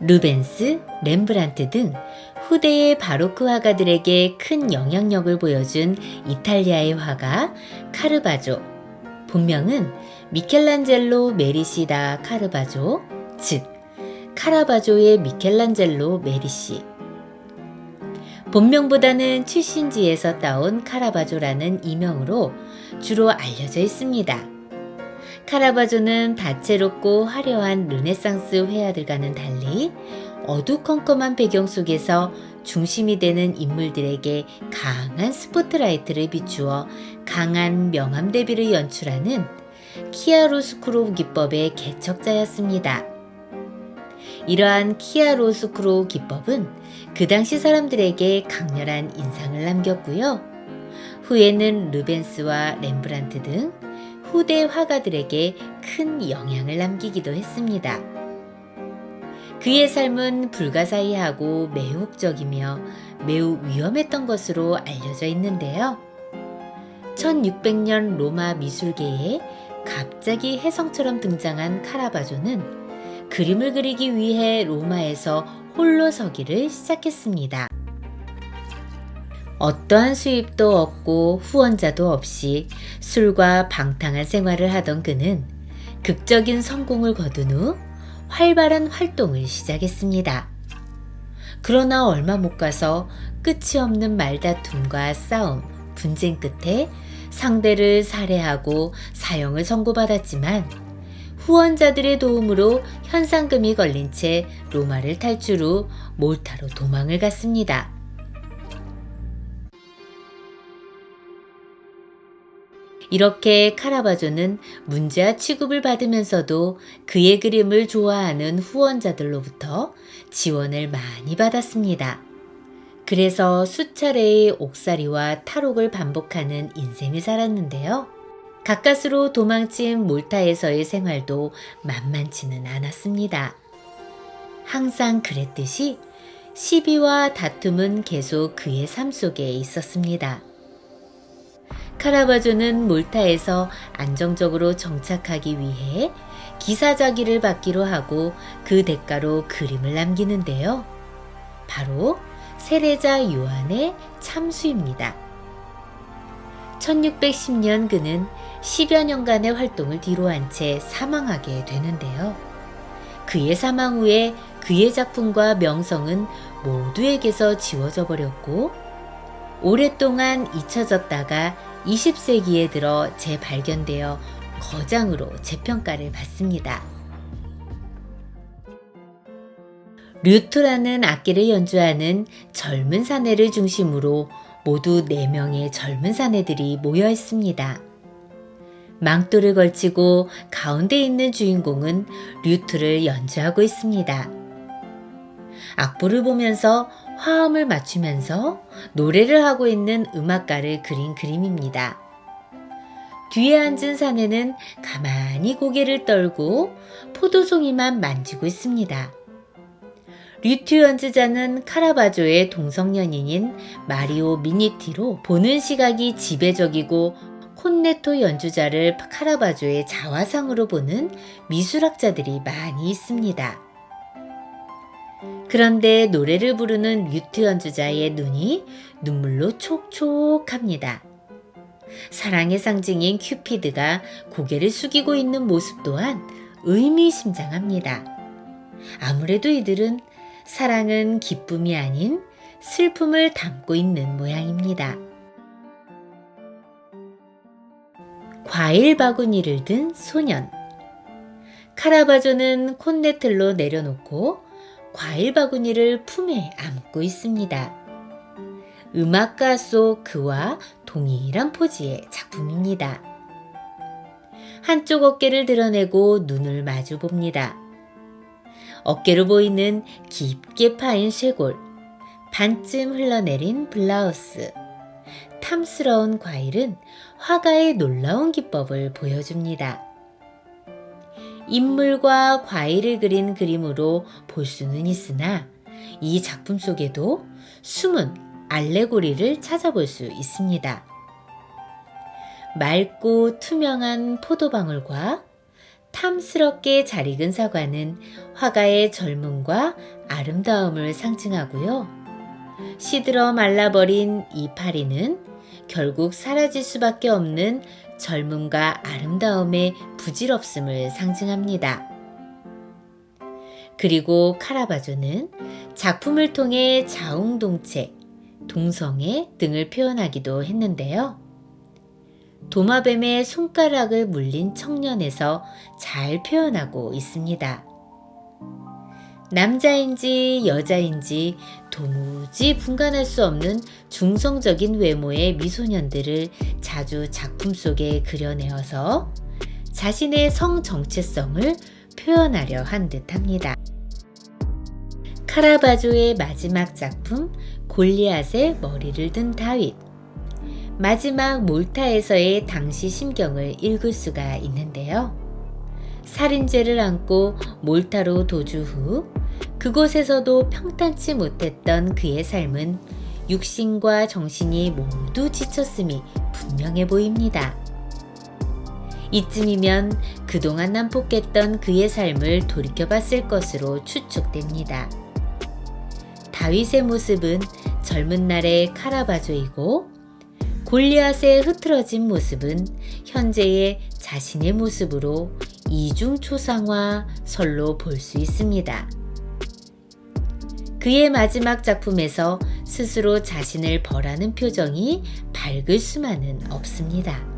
루벤스, 렘브란트 등 후대의 바로크 화가들에게 큰 영향력을 보여준 이탈리아의 화가 카르바조, 본명은 미켈란젤로 메리시 다 카르바조, 즉 카라바조의 미켈란젤로 메리시. 본명보다는 출신지에서 따온 카라바조라는 이명으로 주로 알려져 있습니다. 카라바조는 다채롭고 화려한 르네상스 회화들과는 달리 어두컴컴한 배경 속에서 중심이 되는 인물들에게 강한 스포트라이트를 비추어 강한 명암 대비를 연출하는 키아로스쿠로 기법의 개척자였습니다. 이러한 키아로스쿠로 기법은 그 당시 사람들에게 강렬한 인상을 남겼고요. 후에는 르벤스와 렘브란트 등 후대 화가들에게 큰 영향을 남기기도 했습니다. 그의 삶은 불가사의하고 매혹적이며 매우 위험했던 것으로 알려져 있는데요. 1600년 로마 미술계에 갑자기 혜성처럼 등장한 카라바조는 그림을 그리기 위해 로마에서 홀로 서기를 시작했습니다. 어떠한 수입도 없고 후원자도 없이 술과 방탕한 생활을 하던 그는 극적인 성공을 거둔 후 활발한 활동을 시작했습니다. 그러나 얼마 못 가서 끝이 없는 말다툼과 싸움, 분쟁 끝에 상대를 살해하고 사형을 선고받았지만 후원자들의 도움으로 현상금이 걸린 채 로마를 탈출 후 몰타로 도망을 갔습니다. 이렇게 카라바조는 문제아 취급을 받으면서도 그의 그림을 좋아하는 후원자들로부터 지원을 많이 받았습니다. 그래서 수차례의 옥살이와 탈옥을 반복하는 인생을 살았는데요. 가까스로 도망친 몰타에서의 생활도 만만치는 않았습니다. 항상 그랬듯이 시비와 다툼은 계속 그의 삶 속에 있었습니다. 카라바조는 몰타에서 안정적으로 정착하기 위해 기사자기를 받기로 하고 그 대가로 그림을 남기는데요. 바로 세례자 요한의 참수입니다. 1610년 그는 10여 년간의 활동을 뒤로한 채 사망하게 되는데요. 그의 사망 후에 그의 작품과 명성은 모두에게서 지워져 버렸고 오랫동안 잊혀졌다가 20세기에 들어 재발견되어 거장으로 재평가를 받습니다. 류트라는 악기를 연주하는 젊은 사내를 중심으로 모두 4명의 젊은 사내들이 모여 있습니다. 망토를 걸치고 가운데 있는 주인공은 류트를 연주하고 있습니다. 악보를 보면서 화음을 맞추면서 노래를 하고 있는 음악가를 그린 그림입니다. 뒤에 앉은 사내는 가만히 고개를 떨고 포도송이만 만지고 있습니다. 류트 연주자는 카라바조의 동성연인인 마리오 미니티로 보는 시각이 지배적이고 콘네토 연주자를 카라바조의 자화상으로 보는 미술학자들이 많이 있습니다. 그런데 노래를 부르는 류트 연주자의 눈이 눈물로 촉촉합니다. 사랑의 상징인 큐피드가 고개를 숙이고 있는 모습 또한 의미심장합니다. 아무래도 이들은 사랑은 기쁨이 아닌 슬픔을 담고 있는 모양입니다. 과일 바구니를 든 소년. 카라바조는 콘네틀로 내려놓고 과일 바구니를 품에 안고 있습니다. 음악가 속 그와 동일한 포즈의 작품입니다. 한쪽 어깨를 드러내고 눈을 마주 봅니다. 어깨로 보이는 깊게 파인 쇄골, 반쯤 흘러내린 블라우스, 탐스러운 과일은 화가의 놀라운 기법을 보여줍니다. 인물과 과일을 그린 그림으로 볼 수는 있으나 이 작품 속에도 숨은 알레고리를 찾아볼 수 있습니다. 맑고 투명한 포도방울과 탐스럽게 잘 익은 사과는 화가의 젊음과 아름다움을 상징하고요. 시들어 말라버린 이 파리는 결국 사라질 수밖에 없는 젊음과 아름다움의 부질없음을 상징합니다. 그리고 카라바조는 작품을 통해 자웅동체, 동성애 등을 표현하기도 했는데요. 도마뱀의 손가락을 물린 청년에서 잘 표현하고 있습니다. 남자인지 여자인지 도무지 분간할 수 없는 중성적인 외모의 미소년들을 자주 작품 속에 그려내어서 자신의 성 정체성을 표현하려 한 듯합니다. 카라바조의 마지막 작품 골리앗의 머리를 든 다윗. 마지막 몰타에서의 당시 심경을 읽을 수가 있는데요. 살인죄를 안고 몰타로 도주 후 그곳에서도 평탄치 못했던 그의 삶은 육신과 정신이 모두 지쳤음이 분명해 보입니다. 이쯤이면 그동안 난폭했던 그의 삶을 돌이켜봤을 것으로 추측됩니다. 다윗의 모습은 젊은 날의 카라바조이고 골리앗의 흐트러진 모습은 현재의 자신의 모습으로 이중초상화설로 볼 수 있습니다. 그의 마지막 작품에서 스스로 자신을 벌하는 표정이 밝을 수만은 없습니다.